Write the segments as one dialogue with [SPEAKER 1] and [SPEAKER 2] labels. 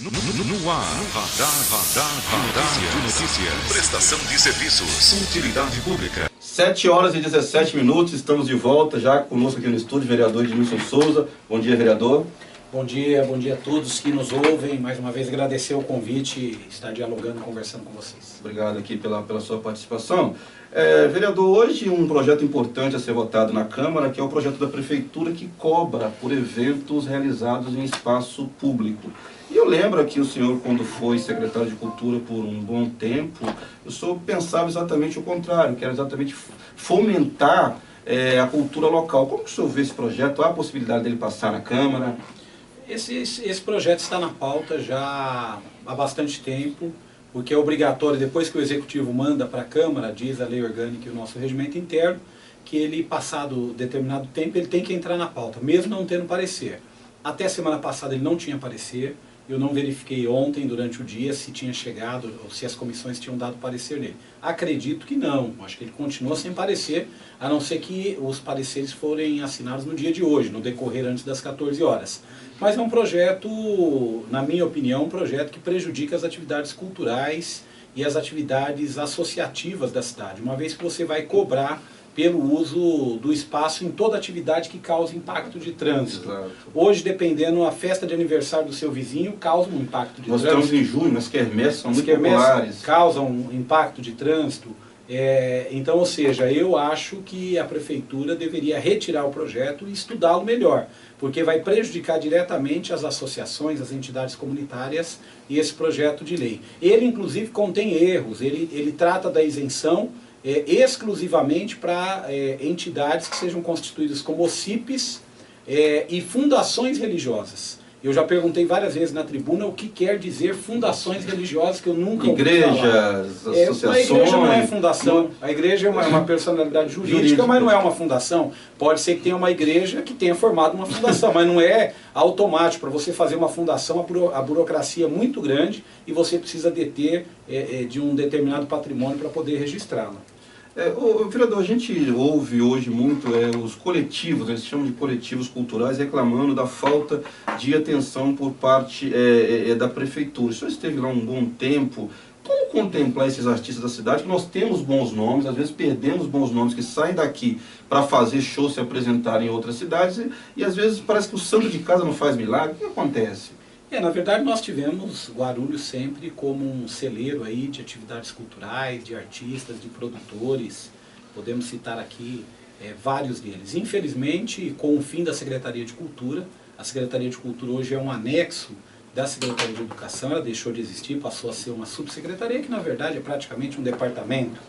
[SPEAKER 1] No ar, radar de notícias. Prestação de serviços. Utilidade pública.
[SPEAKER 2] 7 horas e 17 minutos, estamos de volta já conosco aqui no estúdio, vereador Edmilson Souza. Bom dia, vereador.
[SPEAKER 3] Bom dia a todos que nos ouvem. Mais uma vez agradecer o convite e estar dialogando, conversando com vocês.
[SPEAKER 2] Obrigado aqui pela sua participação. Vereador, hoje um projeto importante a ser votado na Câmara, que é o projeto da Prefeitura que cobra por eventos realizados em espaço público. E eu lembro que o senhor, quando foi secretário de Cultura por um bom tempo, o senhor pensava exatamente o contrário, que era exatamente fomentar a cultura local. Como que o senhor vê esse projeto? Há a possibilidade dele passar na Câmara?
[SPEAKER 3] Esse projeto está na pauta já há bastante tempo, porque é obrigatório, depois que o Executivo manda para a Câmara, diz a lei orgânica e o nosso regimento interno, que ele, passado determinado tempo, ele tem que entrar na pauta, mesmo não tendo parecer. Até semana passada ele não tinha parecer, eu não verifiquei ontem, durante o dia, se tinha chegado ou se as comissões tinham dado parecer nele. Acredito que não, acho que ele continua sem parecer, a não ser que os pareceres forem assinados no dia de hoje, no decorrer antes das 14 horas. Mas é um projeto, na minha opinião, um projeto que prejudica as atividades culturais e as atividades associativas da cidade, uma vez que você vai cobrar pelo uso do espaço em toda atividade que causa impacto de trânsito.
[SPEAKER 2] Exato.
[SPEAKER 3] Hoje, dependendo, a festa de aniversário do seu vizinho causa um impacto de trânsito.
[SPEAKER 2] Nós estamos em junho, as quermesses são muito populares.
[SPEAKER 3] Causam um impacto de trânsito. Então, ou seja, eu acho que a Prefeitura deveria retirar o projeto e estudá-lo melhor, porque vai prejudicar diretamente as associações, as entidades comunitárias e esse projeto de lei. Ele, inclusive, contém erros, ele trata da isenção exclusivamente para entidades que sejam constituídas como OCIPs e fundações religiosas. Eu já perguntei várias vezes na tribuna o que quer dizer fundações religiosas, que eu nunca ouvi falar.
[SPEAKER 2] Igrejas, associações...
[SPEAKER 3] A igreja não é fundação, a igreja é uma personalidade jurídica, mas não é uma fundação. Pode ser que tenha uma igreja que tenha formado uma fundação, mas não é automático. Para você fazer uma fundação, a burocracia é muito grande e você precisa deter de um determinado patrimônio para poder registrá-la.
[SPEAKER 2] Vereador, a gente ouve hoje muito os coletivos, eles chamam de coletivos culturais, reclamando da falta de atenção por parte da Prefeitura. O senhor esteve lá um bom tempo. Como contemplar esses artistas da cidade? Que nós temos bons nomes, às vezes perdemos bons nomes que saem daqui para fazer show, se apresentar em outras cidades, e às vezes parece que o santo de casa não faz milagre. O que acontece?
[SPEAKER 3] Na verdade, nós tivemos Guarulhos sempre como um celeiro aí de atividades culturais, de artistas, de produtores. Podemos citar aqui vários deles. Infelizmente, com o fim da Secretaria de Cultura, a Secretaria de Cultura hoje é um anexo da Secretaria de Educação, ela deixou de existir, passou a ser uma subsecretaria, que na verdade é praticamente um departamento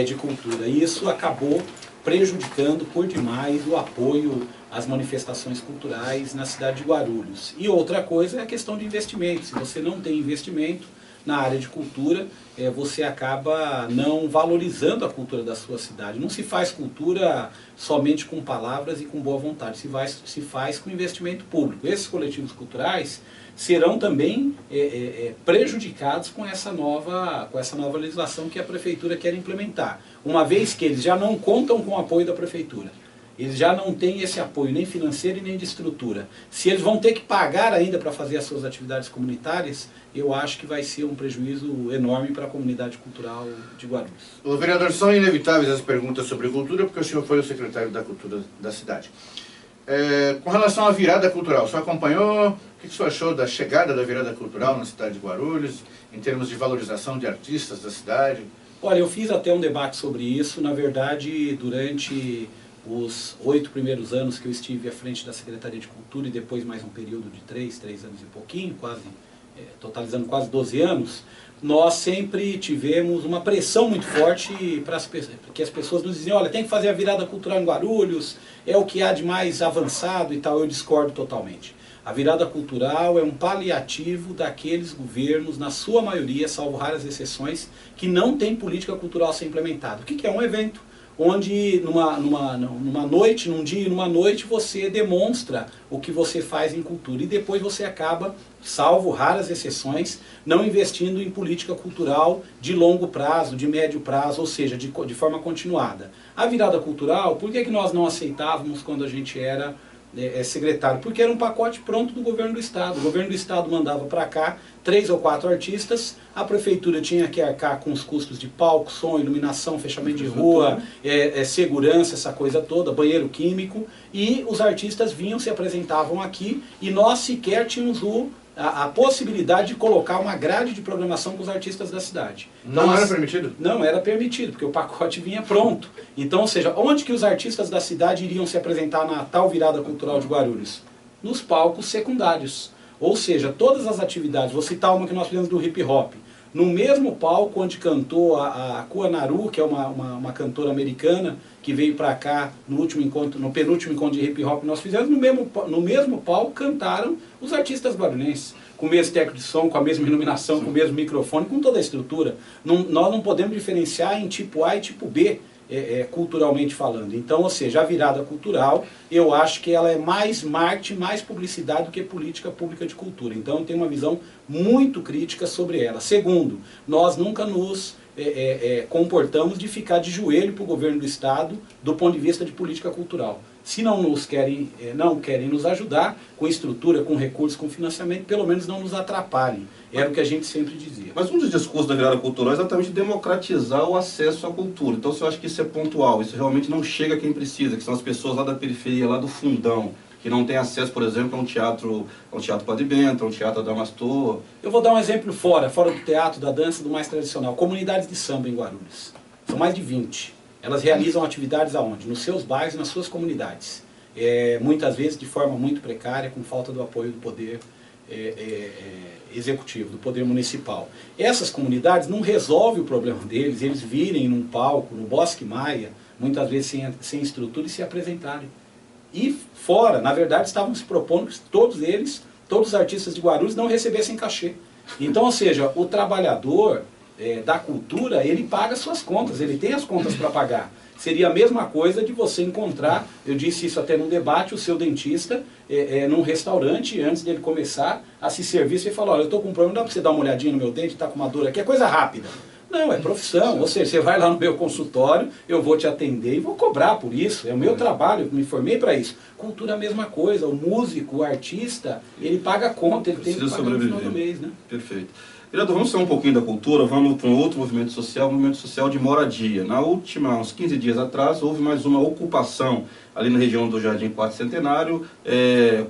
[SPEAKER 3] de cultura. E isso acabou prejudicando por demais o apoio às manifestações culturais na cidade de Guarulhos. E outra coisa é a questão de investimento. Se você não tem investimento na área de cultura, você acaba não valorizando a cultura da sua cidade. Não se faz cultura somente com palavras e com boa vontade, se faz com investimento público. Esses coletivos culturais serão também prejudicados com essa nova legislação que a Prefeitura quer implementar, uma vez que eles já não contam com o apoio da Prefeitura. Eles já não têm esse apoio nem financeiro e nem de estrutura. Se eles vão ter que pagar ainda para fazer as suas atividades comunitárias, eu acho que vai ser um prejuízo enorme para a comunidade cultural de Guarulhos.
[SPEAKER 4] O vereador, são inevitáveis as perguntas sobre cultura, porque o senhor foi o secretário da Cultura da cidade. Com relação à virada cultural, o senhor acompanhou? O que o senhor achou da chegada da virada cultural na cidade de Guarulhos, em termos de valorização de artistas da cidade?
[SPEAKER 3] Olha, eu fiz até um debate sobre isso. Na verdade, durante os 8 primeiros anos que eu estive à frente da Secretaria de Cultura e depois mais um período de 3 anos e pouquinho, totalizando quase 12 anos, nós sempre tivemos uma pressão muito forte para que as pessoas nos diziam: olha, tem que fazer a virada cultural em Guarulhos, é o que há de mais avançado e tal. Eu discordo totalmente. A virada cultural é um paliativo daqueles governos, na sua maioria, salvo raras exceções, que não tem política cultural a ser implementada. O que é um evento? Onde numa noite, num dia e numa noite, você demonstra o que você faz em cultura. E depois você acaba, salvo raras exceções, não investindo em política cultural de longo prazo, de médio prazo, ou seja, de forma continuada. A virada cultural, por que nós não aceitávamos quando a gente era secretário? Porque era um pacote pronto do governo do Estado. O governo do Estado mandava para cá 3 ou 4 artistas, a prefeitura tinha que arcar com os custos de palco, som, iluminação, fechamento de rua, segurança, essa coisa toda, banheiro químico, e os artistas vinham, se apresentavam aqui, e nós sequer tínhamos a possibilidade de colocar uma grade de programação com os artistas da cidade. Então,
[SPEAKER 4] Não era permitido?
[SPEAKER 3] Não era permitido, porque o pacote vinha pronto. Então, ou seja, onde que os artistas da cidade iriam se apresentar na tal virada cultural de Guarulhos? Nos palcos secundários. Ou seja, todas as atividades, vou citar uma que nós fizemos do hip hop, no mesmo palco onde cantou a Kua Naru, que é uma cantora americana, que veio para cá no penúltimo encontro de hip hop que nós fizemos, no mesmo palco cantaram os artistas guarulhenses, com o mesmo técnico de som, com a mesma iluminação, com o mesmo microfone, com toda a estrutura. Nós não podemos diferenciar em tipo A e tipo B, culturalmente falando. Então, ou seja, a virada cultural, eu acho que ela é mais marketing, mais publicidade do que política pública de cultura. Então, eu tenho uma visão muito crítica sobre ela. Segundo, nós nunca nos comportamos de ficar de joelho para o governo do Estado do ponto de vista de política cultural. Se não querem nos ajudar com estrutura, com recursos, com financiamento, pelo menos não nos atrapalhem. Era o que a gente sempre dizia.
[SPEAKER 2] Mas um dos discursos da virada cultural é exatamente democratizar o acesso à cultura. Então, se eu acho que isso é pontual, isso realmente não chega a quem precisa, que são as pessoas lá da periferia, lá do fundão, que não tem acesso, por exemplo, a um teatro Padre Bento, a um teatro Adamastor. Eu
[SPEAKER 3] vou dar um exemplo fora do teatro, da dança, do mais tradicional. Comunidades de samba em Guarulhos. São mais de 20. Elas realizam atividades aonde? Nos seus bairros, nas suas comunidades. Muitas vezes de forma muito precária, com falta do apoio do poder executivo, do poder municipal. Essas comunidades não resolvem o problema deles, eles virem num palco, no Bosque Maia, muitas vezes sem estrutura, e se apresentarem. E fora, na verdade, estavam se propondo que todos os artistas de Guarulhos não recebessem cachê. Então, ou seja, o trabalhador da cultura, ele paga suas contas, ele tem as contas para pagar. Seria a mesma coisa de você encontrar, eu disse isso até num debate, o seu dentista num restaurante, antes dele começar a se servir, você fala, olha, eu estou com um problema, dá para você dar uma olhadinha no meu dente, está com uma dor aqui, é coisa rápida. Não, é profissão, ou seja, você vai lá no meu consultório, eu vou te atender e vou cobrar por isso, é o meu trabalho, eu me formei para isso. Cultura é a mesma coisa, o músico, o artista, ele paga a conta, ele tem que pagar no final do mês, né?
[SPEAKER 2] Perfeito. Vereador, vamos sair um pouquinho da cultura, vamos para um outro movimento social, o movimento social de moradia. Uns 15 dias atrás, houve mais uma ocupação ali na região do Jardim Quarto Centenário,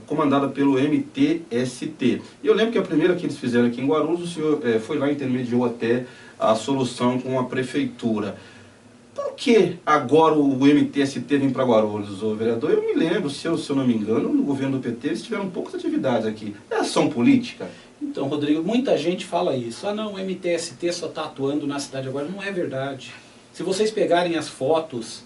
[SPEAKER 2] comandada pelo MTST. E eu lembro que a primeira que eles fizeram aqui em Guarulhos, o senhor foi lá e intermediou até a solução com a prefeitura. Por que agora o MTST vem para Guarulhos, vereador? Eu me lembro, se eu não me engano, no governo do PT eles tiveram poucas atividades aqui. É ação política?
[SPEAKER 3] Então, Rodrigo, muita gente fala isso. Ah, não, o MTST só está atuando na cidade agora. Não é verdade. Se vocês pegarem as fotos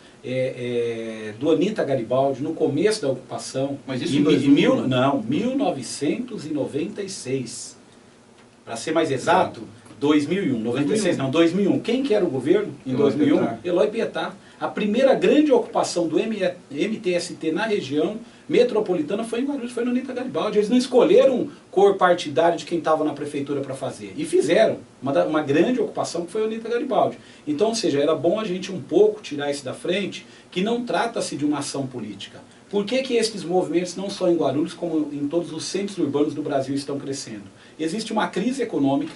[SPEAKER 3] do Anita Garibaldi no começo da ocupação...
[SPEAKER 2] Mas isso em 2000?
[SPEAKER 3] Não, 1996. Para ser mais exato, 2001. 96 não, 2001. Quem que era o governo em 2001? Eloy Pietá. A primeira grande ocupação do MTST na região metropolitana foi em Guarulhos, foi no Anita Garibaldi. Eles não escolheram cor partidária de quem estava na prefeitura para fazer. E fizeram uma grande ocupação que foi o Anita Garibaldi. Então, ou seja, era bom a gente um pouco tirar isso da frente, que não trata-se de uma ação política. Por que esses movimentos, não só em Guarulhos, como em todos os centros urbanos do Brasil, estão crescendo? Existe uma crise econômica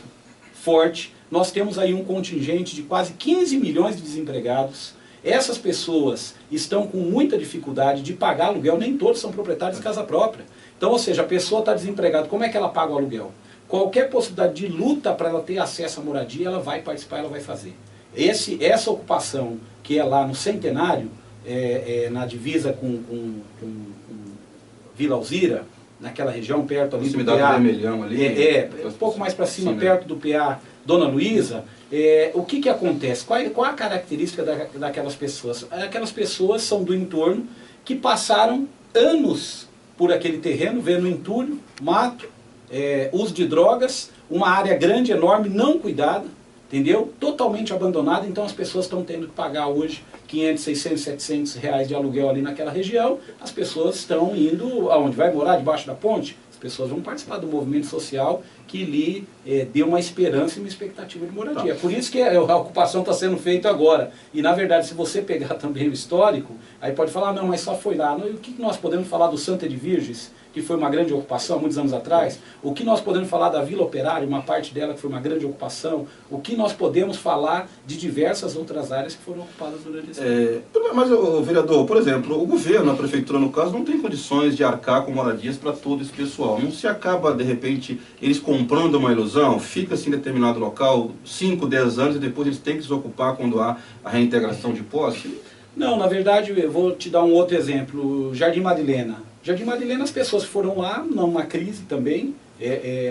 [SPEAKER 3] forte, nós temos aí um contingente de quase 15 milhões de desempregados. Essas pessoas estão com muita dificuldade de pagar aluguel, nem todos são proprietários de casa própria. Então, ou seja, a pessoa está desempregada, como é que ela paga o aluguel? Qualquer possibilidade de luta para ela ter acesso à moradia, ela vai participar, ela vai fazer. Essa ocupação que é lá no Centenário, na divisa com Vila Alzira, naquela região perto ali do PA,
[SPEAKER 2] Vermelhão ali,
[SPEAKER 3] um pouco mais para cima, perto do PA Dona Luísa, o que acontece? Qual a característica daquelas pessoas? Aquelas pessoas são do entorno que passaram anos por aquele terreno, vendo entulho, mato, uso de drogas, uma área grande, enorme, não cuidada, entendeu? Totalmente abandonada, então as pessoas estão tendo que pagar hoje 500, 600, 700 reais de aluguel ali naquela região, as pessoas estão indo aonde? Vai morar debaixo da ponte? As pessoas vão participar do movimento social que lhe deu uma esperança e uma expectativa de moradia. Tá. Por isso que a ocupação está sendo feita agora. E na verdade, se você pegar também o histórico, aí pode falar, não, mas só foi lá. Não, e o que nós podemos falar do Santa de Virges, que foi uma grande ocupação há muitos anos atrás? O que nós podemos falar da Vila Operária, uma parte dela que foi uma grande ocupação? O que nós podemos falar de diversas outras áreas que foram ocupadas durante esse tempo?
[SPEAKER 2] Mas, vereador, por exemplo, o governo, a prefeitura no caso, não tem condições de arcar com moradias para todo esse pessoal. Não se acaba, de repente, eles comprando uma ilusão, fica-se em determinado local 5, 10 anos e depois eles têm que desocupar quando há a reintegração de posse?
[SPEAKER 3] Não, na verdade, eu vou te dar um outro exemplo. Jardim Madalena. Jardim Madalena, as pessoas foram lá, numa crise também,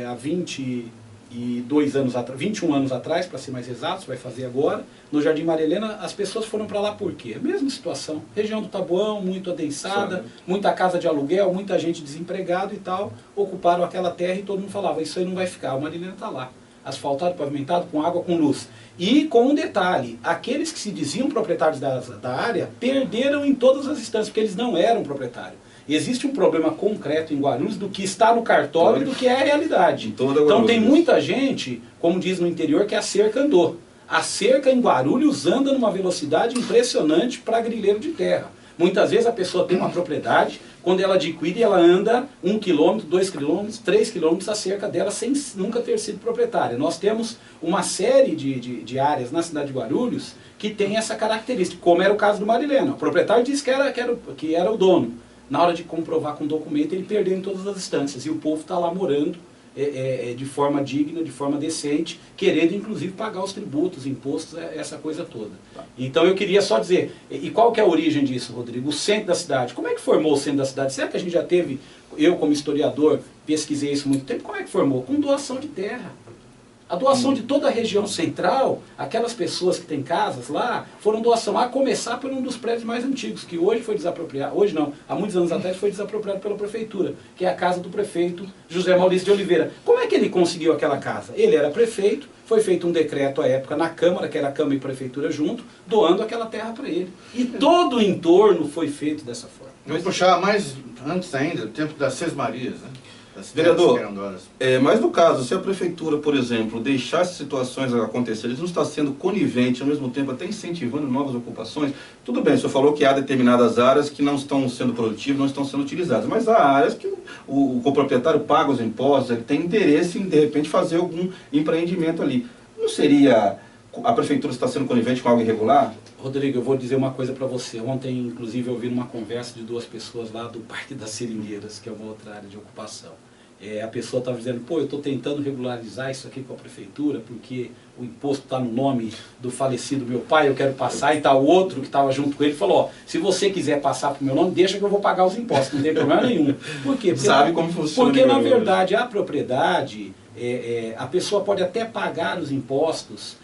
[SPEAKER 3] há 22 anos atrás, 21 anos atrás, para ser mais exato, vai fazer agora. No Jardim Madalena, as pessoas foram para lá por quê? A mesma situação. Região do Taboão, muito adensada, muita casa de aluguel, muita gente desempregada e tal. Ocuparam aquela terra e todo mundo falava, isso aí não vai ficar, o Madalena está lá. Asfaltado, pavimentado, com água, com luz. E com um detalhe, aqueles que se diziam proprietários da área perderam em todas as instâncias, porque eles não eram proprietários. Existe um problema concreto em Guarulhos do que está no cartório e do que é a realidade. Então tem muita gente, como diz no interior, que a cerca andou. A cerca em Guarulhos anda numa velocidade impressionante para grileiro de terra. Muitas vezes a pessoa tem uma propriedade, quando ela adquire, ela anda 1 quilômetro, 2 quilômetros, 3 quilômetros a cerca dela sem nunca ter sido proprietária. Nós temos uma série de áreas na cidade de Guarulhos que tem essa característica, como era o caso do Marilena. O proprietário disse que era o dono. Na hora de comprovar com documento, ele perdeu em todas as instâncias. E o povo está lá morando de forma digna, de forma decente, querendo inclusive pagar os tributos, impostos, essa coisa toda. Então eu queria só dizer, e qual que é a origem disso, Rodrigo? O centro da cidade. Como é que formou o centro da cidade? Será que a gente já teve, eu como historiador, pesquisei isso há muito tempo, como é que formou? Com doação de terra. A doação de toda a região central, aquelas pessoas que têm casas lá, foram doação, a começar por um dos prédios mais antigos, que hoje foi desapropriado, hoje não, há muitos anos atrás foi desapropriado pela prefeitura, que é a casa do prefeito José Maurício de Oliveira. Como é que ele conseguiu aquela casa? Ele era prefeito, foi feito um decreto à época na Câmara, que era a Câmara e Prefeitura junto, doando aquela terra para ele. E todo o entorno foi feito dessa forma.
[SPEAKER 4] Vamos puxar mais antes ainda, o tempo das Sesmarias, né?
[SPEAKER 2] Vereador, mas no caso, se a prefeitura, por exemplo, deixar essas situações acontecerem, eles não está sendo conivente, ao mesmo tempo até incentivando novas ocupações, tudo bem, o senhor falou que há determinadas áreas que não estão sendo produtivas, não estão sendo utilizadas, mas há áreas que o coproprietário paga os impostos, ele tem interesse em, de repente, fazer algum empreendimento ali. Não seria a prefeitura está sendo conivente com algo irregular?
[SPEAKER 3] Rodrigo, eu vou dizer uma coisa para você. Ontem, inclusive, eu ouvi numa conversa de 2 pessoas lá do Parque das Seringueiras, que é uma outra área de ocupação. A pessoa estava dizendo, pô, eu estou tentando regularizar isso aqui com a prefeitura, porque o imposto está no nome do falecido meu pai, eu quero passar, e está o outro que estava junto com ele, falou, ó, se você quiser passar para o meu nome, deixa que eu vou pagar os impostos, não tem problema nenhum. Por quê? Porque,
[SPEAKER 2] sabe como funciona.
[SPEAKER 3] Porque, na verdade, a propriedade, a pessoa pode até pagar os impostos,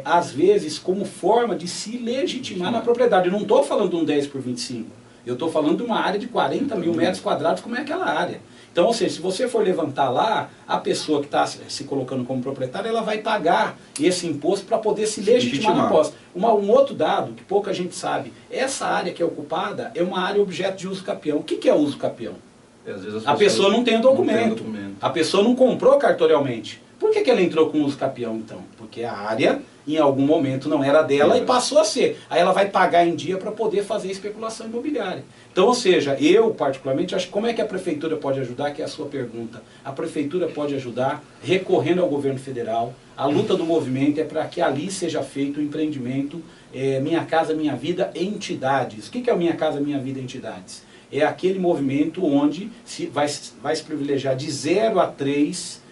[SPEAKER 3] às vezes, como forma de se legitimar na propriedade. Eu não estou falando de um 10 por 25, eu estou falando de uma área de 40 mil metros quadrados, como é aquela área. Então, ou seja, se você for levantar lá, a pessoa que está se colocando como proprietária, ela vai pagar esse imposto para poder se legitimar na posse. Um outro dado, que pouca gente sabe, essa área que é ocupada é uma área objeto de uso capião. O que é uso capião?
[SPEAKER 2] Às vezes
[SPEAKER 3] a pessoa não tem documento, a pessoa não comprou cartorialmente. Por que ela entrou com uso capião, então? Porque a área, em algum momento, não era dela e passou a ser. Aí ela vai pagar em dia para poder fazer especulação imobiliária. Então, ou seja, eu, particularmente, acho que como é que a prefeitura pode ajudar, que é a sua pergunta. A prefeitura pode ajudar recorrendo ao governo federal. A luta do movimento é para que ali seja feito o empreendimento Minha Casa Minha Vida Entidades. O que é o Minha Casa Minha Vida Entidades? É aquele movimento onde vai se privilegiar de 0 a 3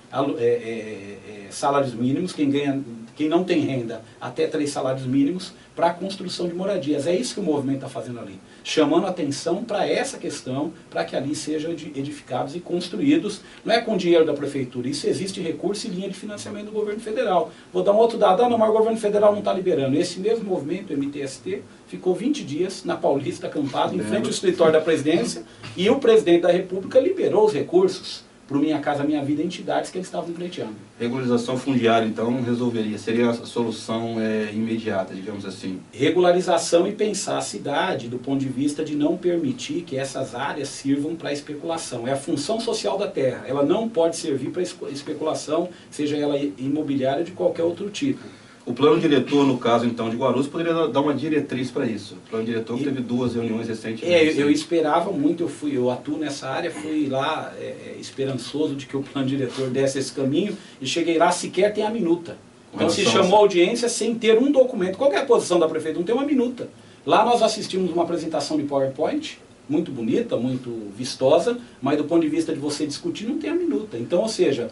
[SPEAKER 3] salários mínimos, quem não tem renda, até 3 salários mínimos, para a construção de moradias. É isso que o movimento está fazendo ali, chamando atenção para essa questão, para que ali sejam edificados e construídos, não é com dinheiro da prefeitura, isso existe recurso e linha de financiamento do governo federal. Vou dar um outro dado, não, mas o governo federal não está liberando. Esse mesmo movimento, o MTST, ficou 20 dias na Paulista, acampado, em frente ao escritório da presidência, e o presidente da República liberou os recursos para o Minha Casa Minha Vida Entidades que eles estavam pleiteando.
[SPEAKER 2] Regularização fundiária, então, resolveria, seria a solução imediata, digamos assim.
[SPEAKER 3] Regularização e pensar a cidade do ponto de vista de não permitir que essas áreas sirvam para especulação. É a função social da terra, ela não pode servir para especulação, seja ela imobiliária ou de qualquer outro tipo.
[SPEAKER 2] O plano diretor, no caso então de Guarulhos, poderia dar uma diretriz para isso. O plano diretor teve 2 reuniões recentemente.
[SPEAKER 3] Eu esperava muito, eu atuo nessa área, fui lá esperançoso de que o plano diretor desse esse caminho, e cheguei lá, sequer tem a minuta. Então se chamou a audiência sem ter um documento. Qual que é a posição da prefeita? Não tem uma minuta. Lá nós assistimos uma apresentação de PowerPoint, muito bonita, muito vistosa, mas do ponto de vista de você discutir não tem a minuta. Então, ou seja,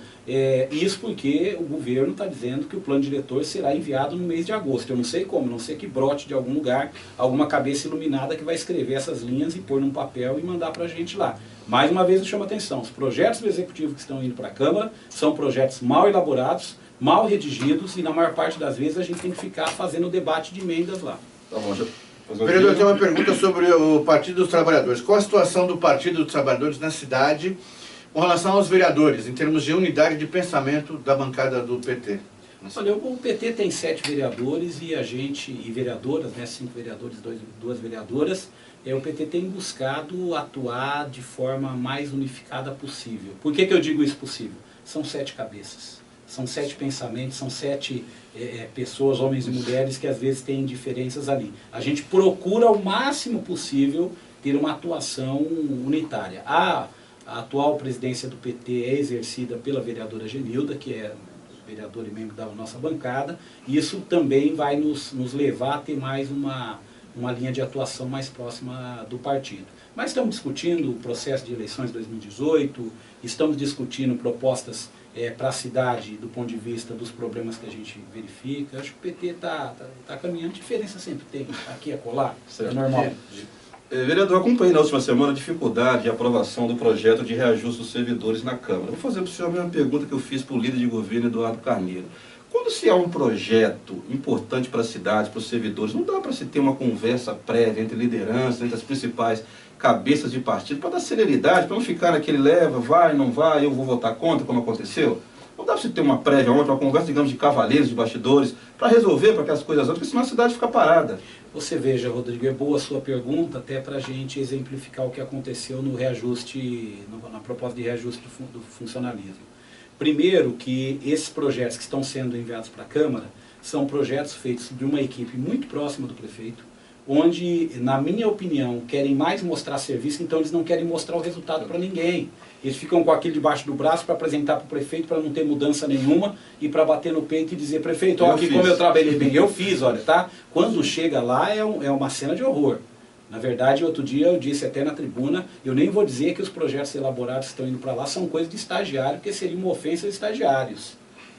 [SPEAKER 3] isso porque o governo está dizendo que o plano diretor será enviado no mês de agosto. Eu não sei como, não sei que brote de algum lugar, alguma cabeça iluminada que vai escrever essas linhas e pôr num papel e mandar para a gente lá. Mais uma vez eu chamo a atenção, os projetos do Executivo que estão indo para a Câmara são projetos mal elaborados, mal redigidos, e na maior parte das vezes a gente tem que ficar fazendo o debate de emendas lá.
[SPEAKER 2] Tá bom, já...
[SPEAKER 4] Vereador, tem uma pergunta sobre o Partido dos Trabalhadores. Qual a situação do Partido dos Trabalhadores na cidade com relação aos vereadores, em termos de unidade de pensamento da bancada do PT?
[SPEAKER 3] Olha, o PT tem 7 vereadores e a gente, e vereadoras, né, 5 vereadores, 2 vereadoras, o PT tem buscado atuar de forma mais unificada possível. Por que eu digo isso possível? São 7 cabeças. São 7 pensamentos, são 7 pessoas, homens e mulheres, que às vezes têm diferenças ali. A gente procura o máximo possível ter uma atuação unitária. A atual presidência do PT é exercida pela vereadora Genilda, que é vereadora e membro da nossa bancada, e isso também vai nos levar a ter mais uma linha de atuação mais próxima do partido. Mas estamos discutindo o processo de eleições de 2018, estamos discutindo propostas para a cidade do ponto de vista dos problemas que a gente verifica. Acho que o PT está caminhando, diferença sempre tem, aqui e acolá, é normal.
[SPEAKER 2] Vereador, acompanhei na última semana a dificuldade de aprovação do projeto de reajuste dos servidores na Câmara. Vou fazer para o senhor a mesma pergunta que eu fiz para o líder de governo, Eduardo Carneiro. Quando se há um projeto importante para a cidade, para os servidores, não dá para se ter uma conversa prévia entre lideranças, entre as principais cabeças de partido, para dar celeridade, para não ficar naquele leva, vai, não vai, eu vou votar contra, como aconteceu? Não dá para se ter uma prévia ontem, uma conversa, digamos, de cavaleiros, de bastidores, para resolver, para que as coisas andem, porque senão a cidade fica parada.
[SPEAKER 3] Você veja, Rodrigo, é boa a sua pergunta, até para a gente exemplificar o que aconteceu no reajuste, na proposta de reajuste do funcionalismo. Primeiro, que esses projetos que estão sendo enviados para a Câmara são projetos feitos de uma equipe muito próxima do prefeito, onde, na minha opinião, querem mais mostrar serviço, então eles não querem mostrar o resultado para ninguém. Eles ficam com aquilo debaixo do braço para apresentar para o prefeito, para não ter mudança nenhuma, e para bater no peito e dizer, prefeito, olha aqui como eu trabalhei bem, eu fiz, olha, tá? Quando chega lá é uma cena de horror. Na verdade, outro dia eu disse até na tribuna, eu nem vou dizer que os projetos elaborados que estão indo para lá são coisas de estagiário, porque seria uma ofensa aos estagiários.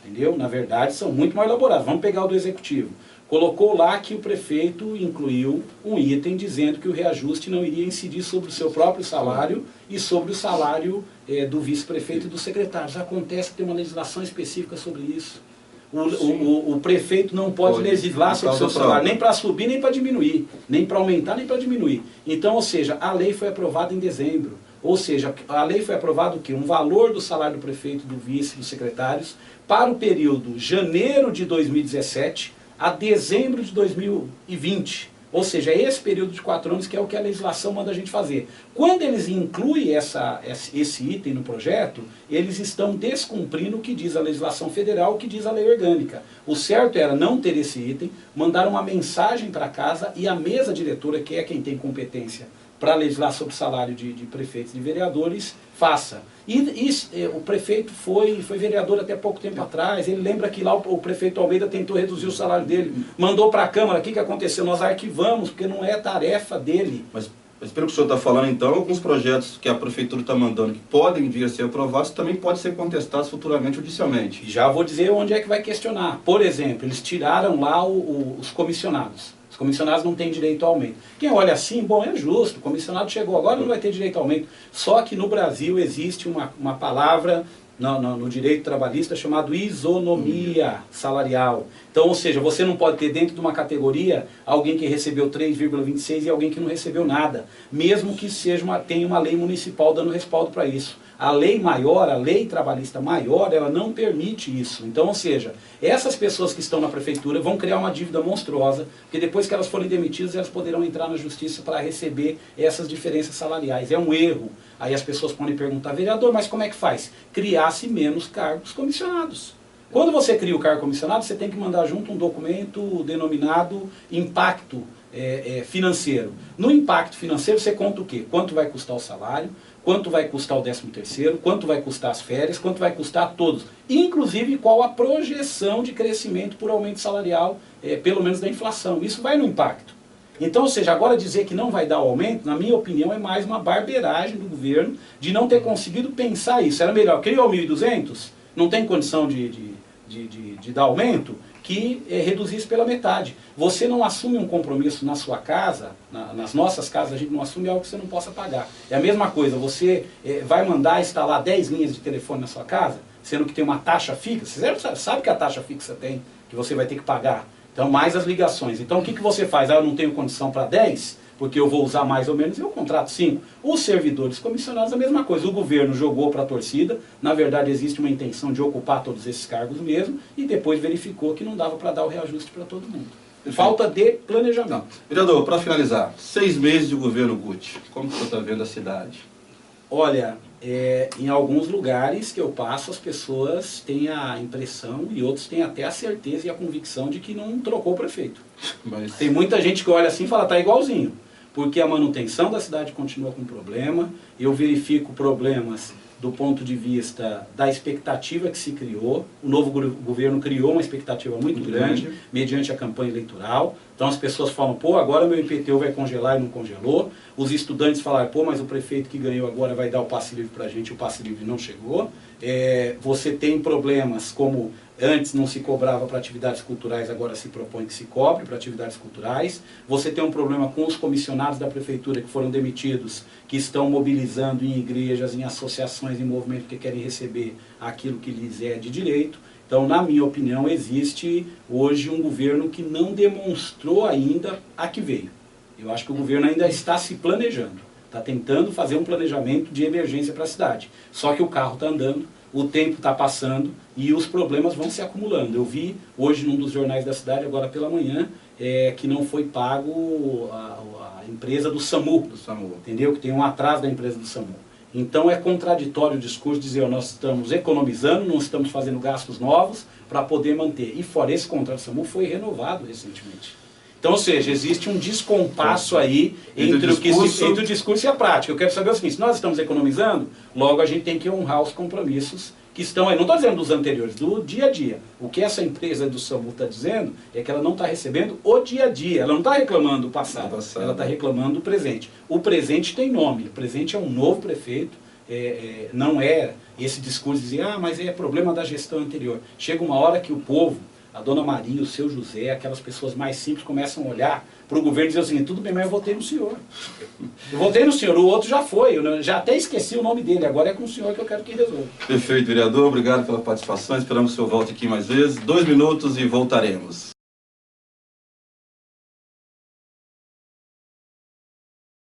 [SPEAKER 3] Entendeu? Na verdade, são muito mais elaborados. Vamos pegar o do Executivo. Colocou lá que o prefeito incluiu um item dizendo que o reajuste não iria incidir sobre o seu próprio salário e sobre o salário do vice-prefeito e dos secretários. Acontece que tem uma legislação específica sobre isso. O prefeito não pode legislar sobre o seu salário, nem para subir, nem para diminuir, nem para aumentar, nem para diminuir. Então, ou seja, a lei foi aprovada em dezembro. Ou seja, a lei foi aprovada o quê? Um valor do salário do prefeito, do vice, dos secretários, para o período janeiro de 2017 a dezembro de 2020. Ou seja, é esse período de 4 anos que é o que a legislação manda a gente fazer. Quando eles incluem esse item no projeto, eles estão descumprindo o que diz a legislação federal, o que diz a lei orgânica. O certo era não ter esse item, mandar uma mensagem para casa e a mesa diretora, que é quem tem competência para legislar sobre o salário de prefeitos e de vereadores, faça. E o prefeito foi vereador até pouco tempo atrás, ele lembra que lá o prefeito Almeida tentou reduzir o salário dele, mandou para a Câmara, o que aconteceu? Nós arquivamos, porque não é tarefa dele.
[SPEAKER 2] Mas pelo que o senhor está falando, então, alguns projetos que a prefeitura está mandando que podem vir a ser aprovados, também podem ser contestados futuramente judicialmente.
[SPEAKER 3] Já vou dizer onde é que vai questionar. Por exemplo, eles tiraram lá os comissionados. Os comissionados não têm direito ao aumento. Quem olha assim, bom, é justo, o comissionado chegou agora, não vai ter direito ao aumento. Só que no Brasil existe uma palavra no direito trabalhista chamado isonomia salarial. Então, ou seja, você não pode ter dentro de uma categoria alguém que recebeu 3,26 e alguém que não recebeu nada, mesmo que tenha uma lei municipal dando respaldo para isso. A lei maior, a lei trabalhista maior, ela não permite isso. Então, ou seja, essas pessoas que estão na prefeitura vão criar uma dívida monstruosa, porque depois que elas forem demitidas, elas poderão entrar na justiça para receber essas diferenças salariais. É um erro. Aí as pessoas podem perguntar, vereador, mas como é que faz? Criar-se menos cargos comissionados. Quando você cria o cargo comissionado, você tem que mandar junto um documento denominado impacto financeiro. No impacto financeiro você conta o quê? Quanto vai custar o salário, quanto vai custar o 13º, quanto vai custar as férias, quanto vai custar todos. Inclusive qual a projeção de crescimento por aumento salarial, pelo menos da inflação. Isso vai no impacto. Então, ou seja, agora dizer que não vai dar o aumento, na minha opinião, é mais uma barbeiragem do governo de não ter conseguido pensar isso. Era melhor, criou 1.200, não tem condição de dar aumento, que reduzisse pela metade. Você não assume um compromisso na sua casa, nas nossas casas a gente não assume algo que você não possa pagar. É a mesma coisa, você vai mandar instalar 10 linhas de telefone na sua casa, sendo que tem uma taxa fixa, você sabe que a taxa fixa tem, que você vai ter que pagar. Então, mais as ligações. Então, o que você faz? Eu não tenho condição para 10, porque eu vou usar mais ou menos, eu contrato 5. Os servidores comissionados, a mesma coisa. O governo jogou para a torcida, na verdade existe uma intenção de ocupar todos esses cargos mesmo, e depois verificou que não dava para dar o reajuste para todo mundo. Falta de planejamento.
[SPEAKER 2] Vereador, para finalizar, 6 meses de governo Guti, como você está vendo a cidade?
[SPEAKER 3] Olha, em alguns lugares que eu passo, as pessoas têm a impressão, e outros têm até a certeza e a convicção de que não trocou o prefeito. Mas tem muita gente que olha assim e fala, tá igualzinho. Porque a manutenção da cidade continua com problema, eu verifico problemas do ponto de vista da expectativa que se criou. O novo governo criou uma expectativa muito grande, mediante a campanha eleitoral. Então as pessoas falam, pô, agora meu IPTU vai congelar e não congelou. Os estudantes falaram, pô, mas o prefeito que ganhou agora vai dar o passe livre pra gente, o passe livre não chegou. Você tem problemas como antes não se cobrava para atividades culturais, agora se propõe que se cobre para atividades culturais. Você tem um problema com os comissionados da prefeitura que foram demitidos, que estão mobilizando em igrejas, em associações, em movimentos que querem receber aquilo que lhes é de direito. Então, na minha opinião, existe hoje um governo que não demonstrou ainda a que veio. Eu acho que o governo ainda está se planejando, está tentando fazer um planejamento de emergência para a cidade. Só que o carro está andando, o tempo está passando e os problemas vão se acumulando. Eu vi hoje num dos jornais da cidade, agora pela manhã, que não foi pago a empresa do SAMU, entendeu? Que tem um atraso da empresa do SAMU. Então é contraditório o discurso dizer, nós estamos economizando, não estamos fazendo gastos novos para poder manter. E fora esse contrato do SAMU foi renovado recentemente. Então, ou seja, existe um descompasso aí entre o discurso e a prática. Eu quero saber o seguinte, se nós estamos economizando, logo a gente tem que honrar os compromissos que estão aí. Não estou dizendo dos anteriores, do dia a dia. O que essa empresa do SAMU está dizendo é que ela não está recebendo o dia a dia. Ela não está reclamando do passado, ela está reclamando do presente. O presente tem nome, o presente é um novo prefeito, não é esse discurso de dizer, mas é problema da gestão anterior. Chega uma hora que o povo, a dona Maria, o seu José, aquelas pessoas mais simples começam a olhar para o governo e dizer o seguinte, tudo bem, mas eu votei no senhor. Eu votei no senhor, o outro já foi, eu já até esqueci o nome dele, agora é com o senhor que eu quero que resolva.
[SPEAKER 2] Perfeito, vereador, obrigado pela participação, esperamos que o senhor volte aqui mais vezes. 2 minutos e voltaremos.